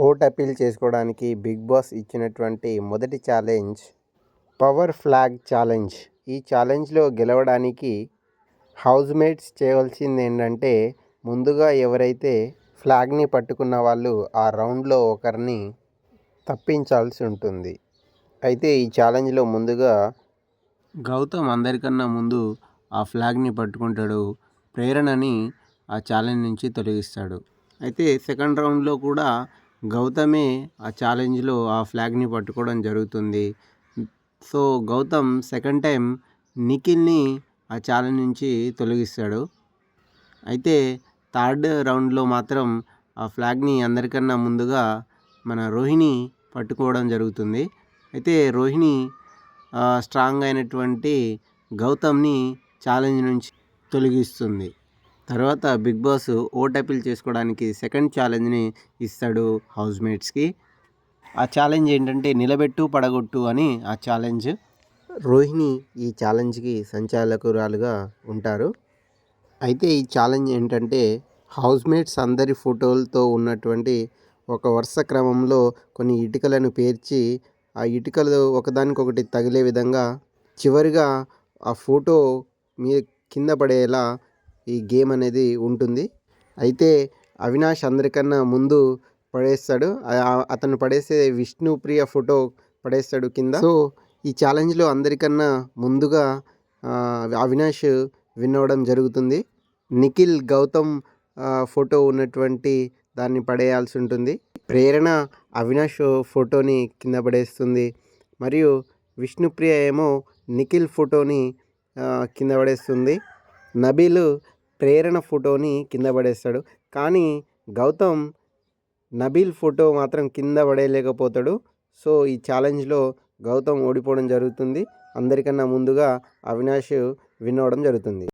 Vote appeal చేసుకోవడానికి big boss ఇచ్చినటువంటి మొదటి ఛాలెంజ్ పవర్ ఫ్లాగ్ ఛాలెంజ్. ఈ ఛాలెంజ్లో గెలవడానికి హౌస్ మేట్స్ చేయవలసింది ఏంటంటే, ముందుగా ఎవరైతే ఫ్లాగ్ని పట్టుకున్న వాళ్ళు ఆ రౌండ్లో ఒకరిని తప్పించాల్సి ఉంటుంది. అయితే ఈ ఛాలెంజ్లో ముందుగా గౌతమ్ అందరికన్నా ముందు ఆ ఫ్లాగ్ని పట్టుకుంటాడు. ప్రేరణని ఆ ఛాలెంజ్ నుంచి తొలగిస్తాడు. అయితే సెకండ్ రౌండ్లో కూడా గౌతమే ఆ ఛాలెంజ్లో ఆ ఫ్లాగ్ని పట్టుకోవడం జరుగుతుంది. సో గౌతమ్ సెకండ్ టైం నిఖిల్ని ఆ ఛాలెంజ్ నుంచి తొలగిస్తాడు. అయితే థర్డ్ రౌండ్లో మాత్రం ఆ ఫ్లాగ్ని అందరికన్నా ముందుగా మన రోహిణి పట్టుకోవడం జరుగుతుంది. అయితే రోహిణి స్ట్రాంగ్ అయినటువంటి గౌతమ్ని ఛాలెంజ్ నుంచి తొలగిస్తుంది. తర్వాత బిగ్ బాస్ ఓట్ అపీల్ చేసుకోవడానికి సెకండ్ ఛాలెంజ్ని ఇస్తాడు హౌస్ మేట్స్కి. ఆ ఛాలెంజ్ ఏంటంటే నిలబెట్టు పడగొట్టు అని ఆ ఛాలెంజ్. రోహిణి ఈ ఛాలెంజ్కి సంచాలకురాలుగా ఉంటారు. అయితే ఈ ఛాలెంజ్ ఏంటంటే, హౌస్ మేట్స్ అందరి ఫోటోలతో ఉన్నటువంటి ఒక వరుస క్రమంలో కొన్ని ఇటుకలను పేర్చి, ఆ ఇటుకలు ఒకదానికొకటి తగిలే విధంగా చివరిగా ఆ ఫోటో కింద పడేలా ఈ గేమ్ అనేది ఉంటుంది. అయితే అవినాష్ అందరికన్నా ముందు పడేస్తాడు. అతను పడేసే విష్ణుప్రియ ఫోటో పడేస్తాడు కింద. సో ఈ ఛాలెంజ్లో అందరికన్నా ముందుగా అవినాష్ విన్ అవ్వడం జరుగుతుంది. నిఖిల్ గౌతమ్ ఫోటో ఉన్నటువంటి దాన్ని పడేయాల్సి ఉంటుంది. ప్రేరణ అవినాష్ ఫోటోని కింద పడేస్తుంది. మరియు విష్ణుప్రియ ఏమో నిఖిల్ ఫోటోని కింద పడేస్తుంది. నబీల్ ప్రేరణ ఫోటోని కింద పడేస్తాడు. కానీ గౌతమ్ నబీల్ ఫోటో మాత్రం కింద పడేయలేకపోతాడు. సో ఈ ఛాలెంజ్లో గౌతమ్ ఓడిపోవడం జరుగుతుంది. అందరికన్నా ముందుగా అవినాష్ విన్ అవ్వడం జరుగుతుంది.